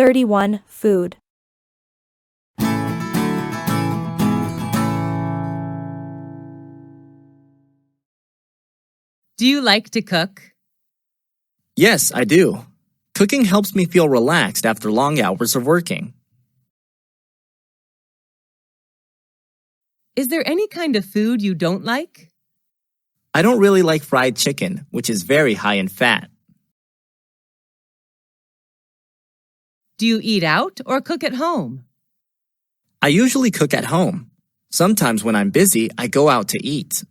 31. Food. Do you like to cook? Yes, I do. Cooking helps me feel relaxed after long hours of working. Is there any kind of food you don't like? I don't really like fried chicken, which is very high in fat. Do you eat out or cook at home? I usually cook at home. Sometimes when I'm busy, I go out to eat.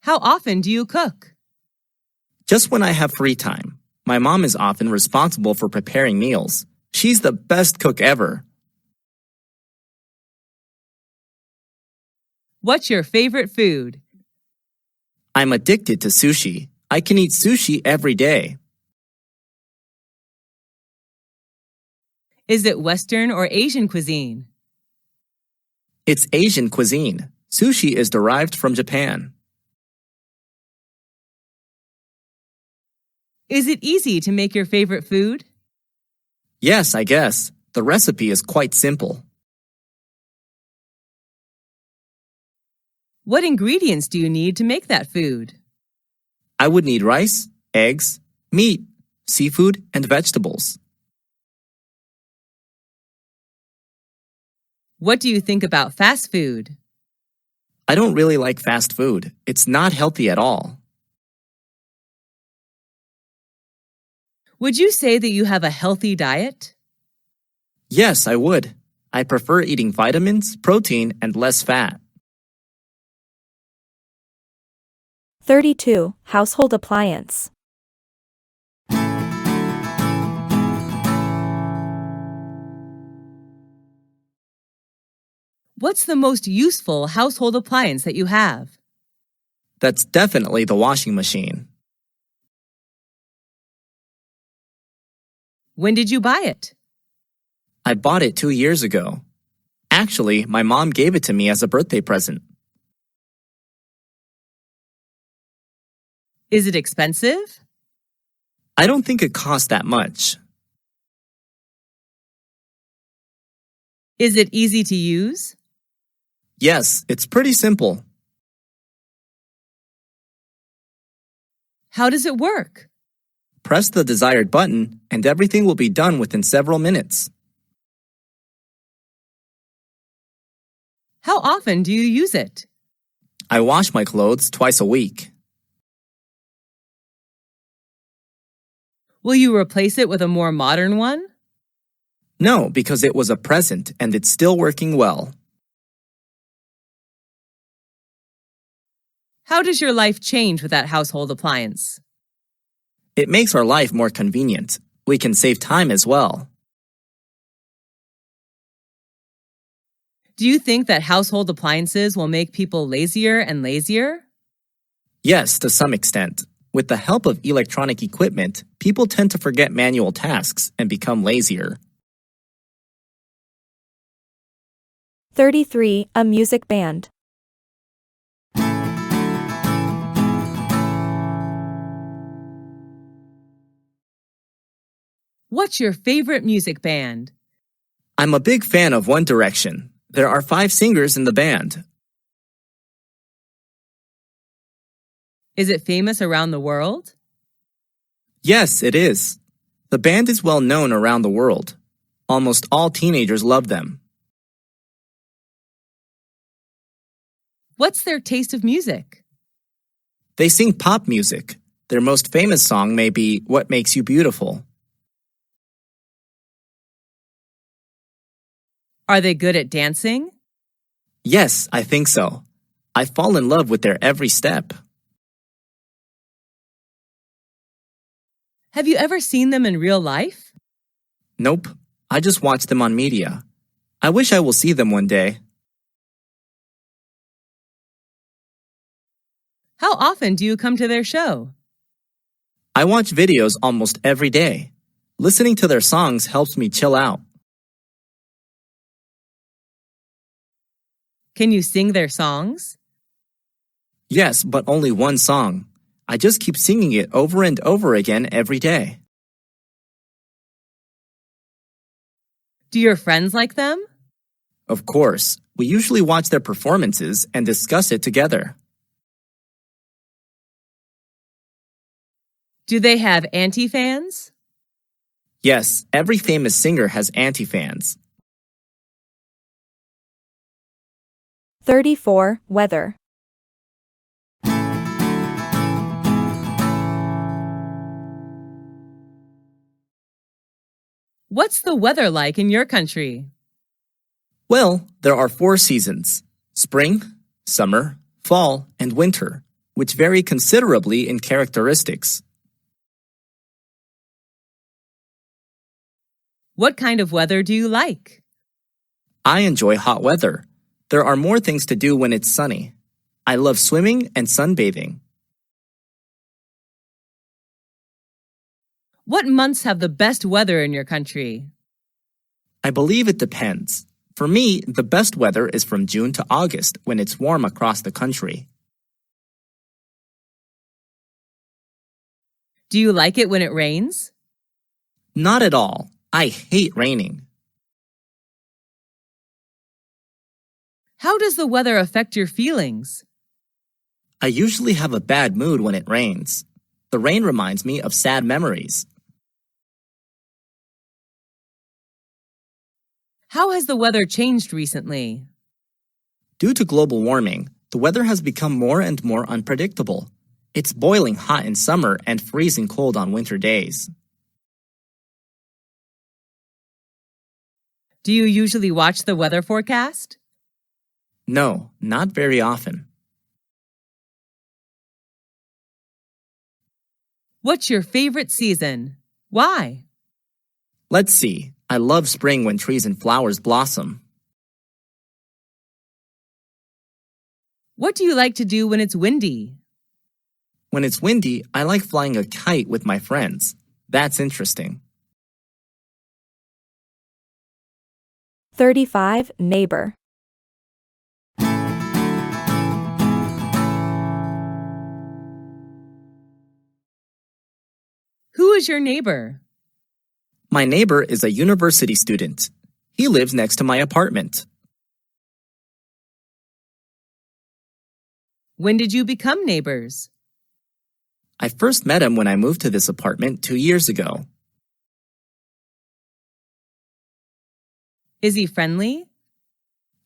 How often do you cook? Just when I have free time. My mom is often responsible for preparing meals. She's the best cook ever. What's your favorite food? I'm addicted to sushi. I can eat sushi every day. Is it Western or Asian cuisine? It's Asian cuisine. Sushi is derived from Japan. Is it easy to make your favorite food? Yes, I guess. The recipe is quite simple. What ingredients do you need to make that food? I would need rice, eggs, meat, seafood, and vegetables. What do you think about fast food? I don't really like fast food. It's not healthy at all. Would you say that you have a healthy diet? Yes, I would. I prefer eating vitamins, protein, and less fat. 32. Household appliance. What's the most useful household appliance that you have? That's definitely the washing machine. When did you buy it? I bought it 2 years ago. Actually, my mom gave it to me as a birthday present. Is it expensive? I don't think it costs that much. Is it easy to use? Yes, it's pretty simple. How does it work? Press the desired button, and everything will be done within several minutes. How often do you use it? I wash my clothes twice a week. Will you replace it with a more modern one? No, because it was a present and it's still working well. How does your life change with that household appliance? It makes our life more convenient. We can save time as well. Do you think that household appliances will make people lazier and lazier? Yes, to some extent. With the help of electronic equipment, people tend to forget manual tasks and become lazier. 33. A music band. What's your favorite music band? I'm a big fan of One Direction. There are 5 singers in the band. Is it famous around the world? Yes, it is. The band is well known around the world. Almost all teenagers love them. What's their taste of music? They sing pop music. Their most famous song may be What Makes You Beautiful. Are they good at dancing? Yes, I think so. I fall in love with their every step. Have you ever seen them in real life? Nope, I just watch them on media. I wish I will see them one day. How often do you come to their show? I watch videos almost every day. Listening to their songs helps me chill out. Can you sing their songs? Yes, but only one song. I just keep singing it over and over again every day. Do your friends like them? Of course, we usually watch their performances and discuss it together. Do they have anti-fans? Yes, every famous singer has anti-fans. 34. Weather. What's the weather like in your country? Well, there are 4 seasons: spring, summer, fall, and winter, which vary considerably in characteristics. What kind of weather do you like? I enjoy hot weather. There are more things to do when it's sunny. I love swimming and sunbathing. What months have the best weather in your country? I believe it depends. For me, the best weather is from June to August when it's warm across the country. Do you like it when it rains? Not at all. I hate raining. How does the weather affect your feelings? I usually have a bad mood when it rains. The rain reminds me of sad memories. How has the weather changed recently? Due to global warming, the weather has become more and more unpredictable. It's boiling hot in summer and freezing cold on winter days. Do you usually watch the weather forecast? No, not very often. What's your favorite season? Why? Let's see. I love spring when trees and flowers blossom. What do you like to do when it's windy? When it's windy, I like flying a kite with my friends. That's interesting. 35. Neighbor. Who is your neighbor? My neighbor is a university student. He lives next to my apartment. When did you become neighbors? I first met him when I moved to this apartment 2 years ago. Is he friendly?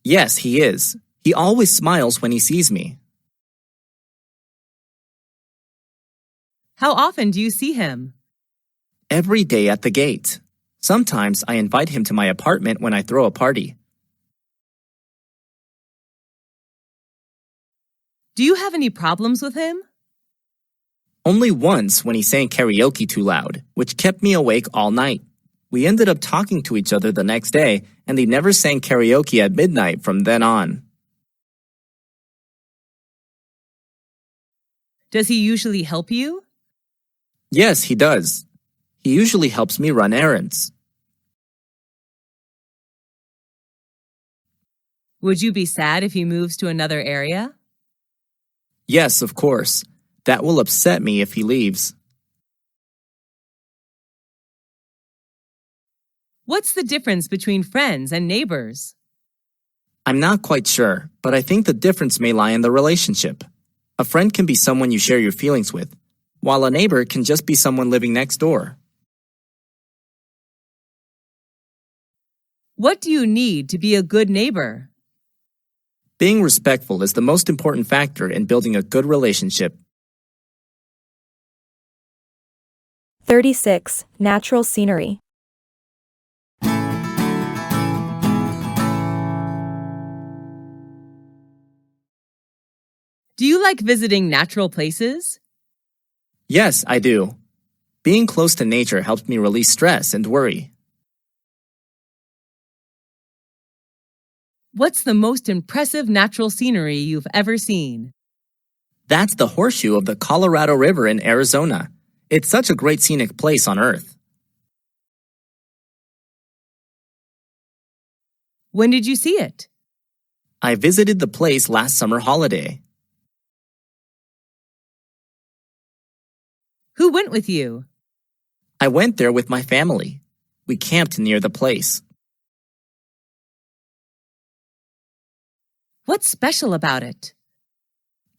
Yes, he is. He always smiles when he sees me. How often do you see him? Every day at the gate. Sometimes I invite him to my apartment when I throw a party. Do you have any problems with him? Only once when he sang karaoke too loud, which kept me awake all night. We ended up talking to each other the next day, and he never sang karaoke at midnight from then on. Does he usually help you? Yes, he does. He usually helps me run errands. Would you be sad if he moves to another area? Yes, of course. That will upset me if he leaves. What's the difference between friends and neighbors? I'm not quite sure, but I think the difference may lie in the relationship. A friend can be someone you share your feelings with, while a neighbor can just be someone living next door. What do you need to be a good neighbor? Being respectful is the most important factor in building a good relationship. 36. Natural scenery. Do you like visiting natural places? Yes, I do. Being close to nature helps me release stress and worry. What's the most impressive natural scenery you've ever seen? That's the horseshoe of the Colorado River in Arizona. It's such a great scenic place on Earth. When did you see it? I visited the place last summer holiday. Who went with you? I went there with my family. We camped near the place. What's special about it?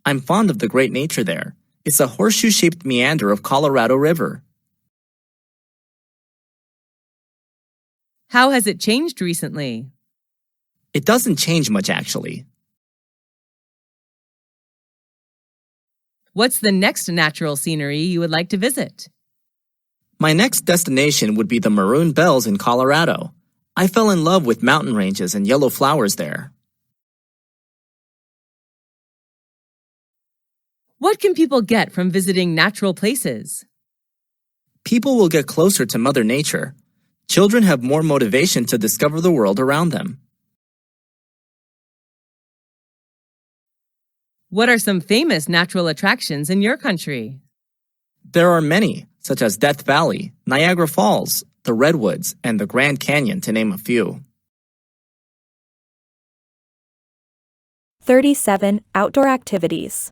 I'm fond of the great nature there. It's a horseshoe-shaped meander of Colorado River. How has it changed recently? It doesn't change much, actually. What's the next natural scenery you would like to visit? My next destination would be the Maroon Bells in Colorado. I fell in love with mountain ranges and yellow flowers there. What can people get from visiting natural places? People will get closer to Mother Nature. Children have more motivation to discover the world around them. What are some famous natural attractions in your country? There are many, such as Death Valley, Niagara Falls, the Redwoods, and the Grand Canyon, to name a few. 37. Outdoor activities.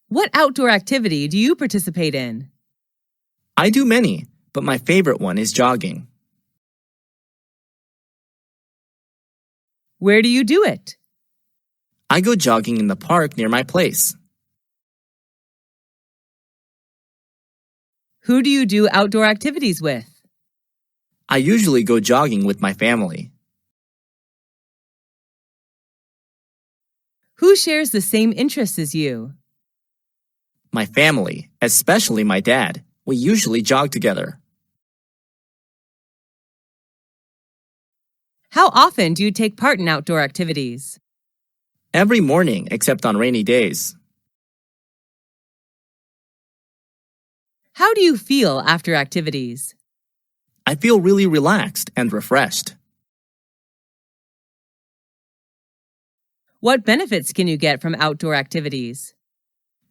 What outdoor activity do you participate in? I do many, but my favorite one is jogging. Where do you do it? I go jogging in the park near my place. Who do you do outdoor activities with? I usually go jogging with my family. Who shares the same interests as you? My family, especially my dad. We usually jog together. How often do you take part in outdoor activities? Every morning, except on rainy days. How do you feel after activities? I feel really relaxed and refreshed. What benefits can you get from outdoor activities?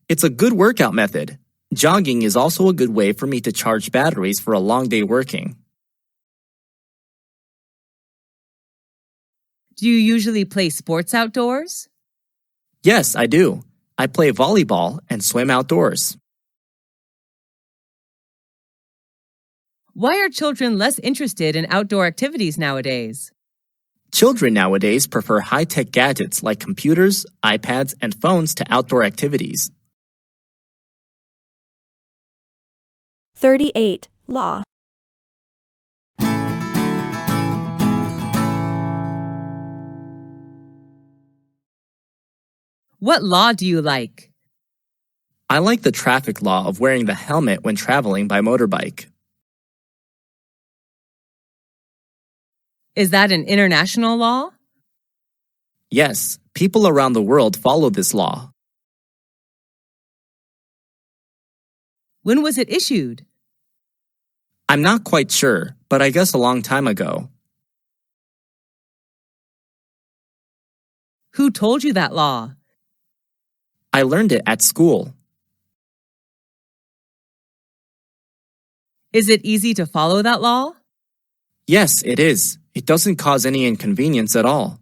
It's a good workout method. Jogging is also a good way for me to charge batteries for a long day working. Do you usually play sports outdoors? Yes, I do. I play volleyball and swim outdoors. Why are children less interested in outdoor activities nowadays? Children nowadays prefer high-tech gadgets like computers, iPads, and phones to outdoor activities. 38. Law. What law do you like? I like the traffic law of wearing the helmet when traveling by motorbike. Is that an international law? Yes, people around the world follow this law. When was it issued? I'm not quite sure, but I guess a long time ago. Who told you that law? I learned it at school. Is it easy to follow that law? Yes, it is. It doesn't cause any inconvenience at all.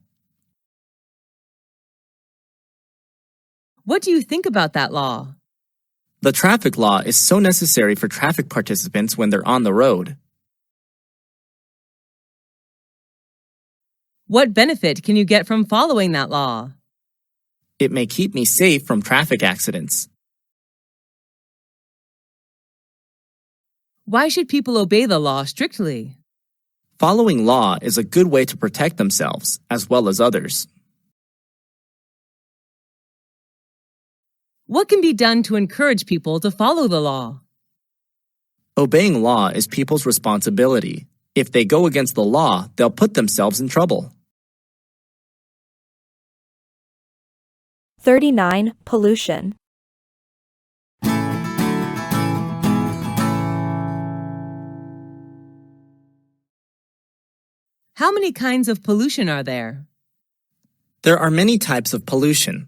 What do you think about that law? The traffic law is so necessary for traffic participants when they're on the road. What benefit can you get from following that law? It may keep me safe from traffic accidents. Why should people obey the law strictly? Following law is a good way to protect themselves as well as others. What can be done to encourage people to follow the law? Obeying law is people's responsibility. If they go against the law, they'll put themselves in trouble. 39. Pollution. How many kinds of pollution are there? There are many types of pollution: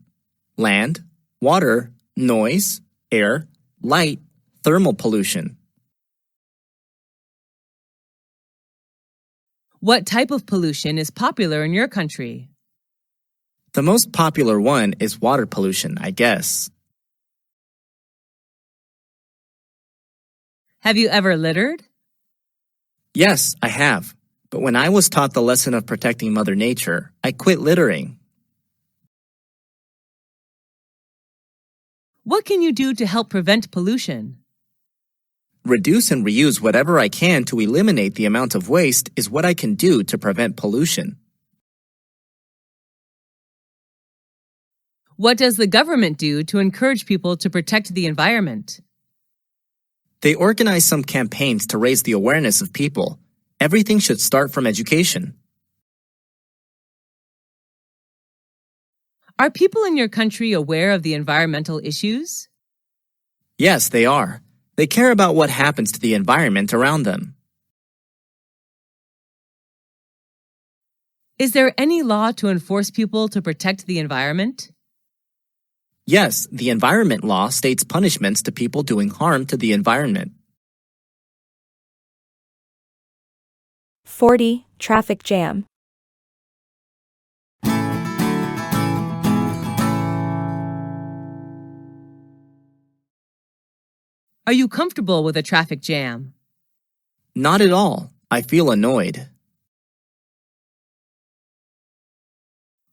land, water, noise, air, light, thermal pollution. What type of pollution is popular in your country? The most popular one is water pollution, I guess. Have you ever littered? Yes, I have. But when I was taught the lesson of protecting Mother Nature, I quit littering. What can you do to help prevent pollution? Reduce and reuse whatever I can to eliminate the amount of waste is what I can do to prevent pollution. What does the government do to encourage people to protect the environment? They organize some campaigns to raise the awareness of people. Everything should start from education. Are people in your country aware of the environmental issues? Yes, they are. They care about what happens to the environment around them. Is there any law to enforce people to protect the environment? Yes, the environment law states punishments to people doing harm to the environment. 40. Traffic jam. Are you comfortable with a traffic jam? Not at all. I feel annoyed.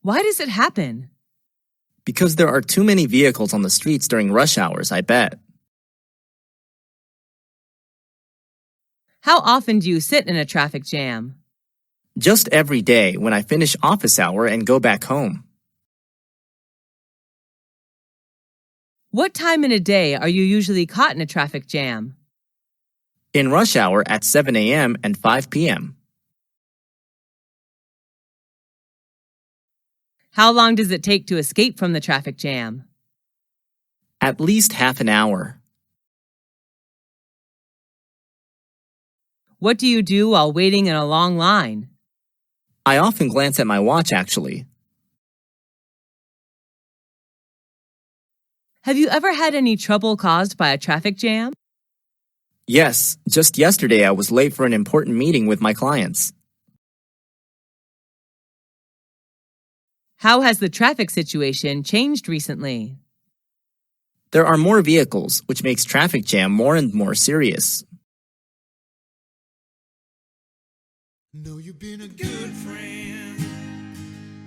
Why does it happen? Because there are too many vehicles on the streets during rush hours, I bet. How often do you sit in a traffic jam? Just every day when I finish office hour and go back home. What time in a day are you usually caught in a traffic jam? In rush hour at 7 a.m. and 5 p.m. How long does it take to escape from the traffic jam? At least half an hour. What do you do while waiting in a long line? I often glance at my watch, actually. Have you ever had any trouble caused by a traffic jam? Yes, just yesterday I was late for an important meeting with my clients. How has the traffic situation changed recently? There are more vehicles, which makes traffic jam more and more serious. Know you've been a good friend,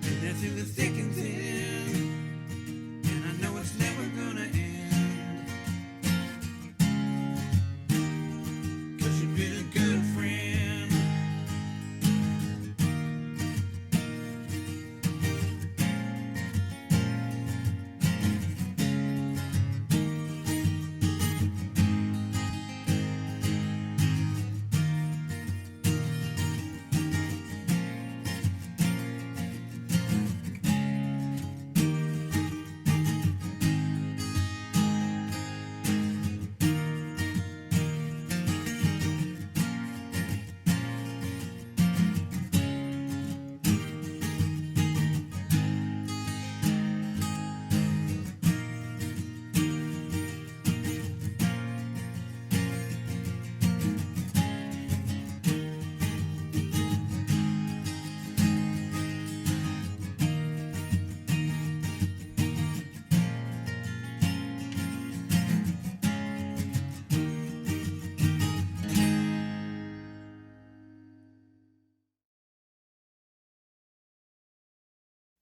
and that's in the thick and thin, and I know it's never gonna end, 'cause you've been a good friend.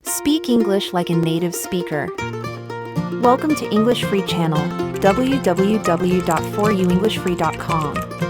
Speak English like a native speaker. Welcome to English Free Channel, www.4uenglishfree.com.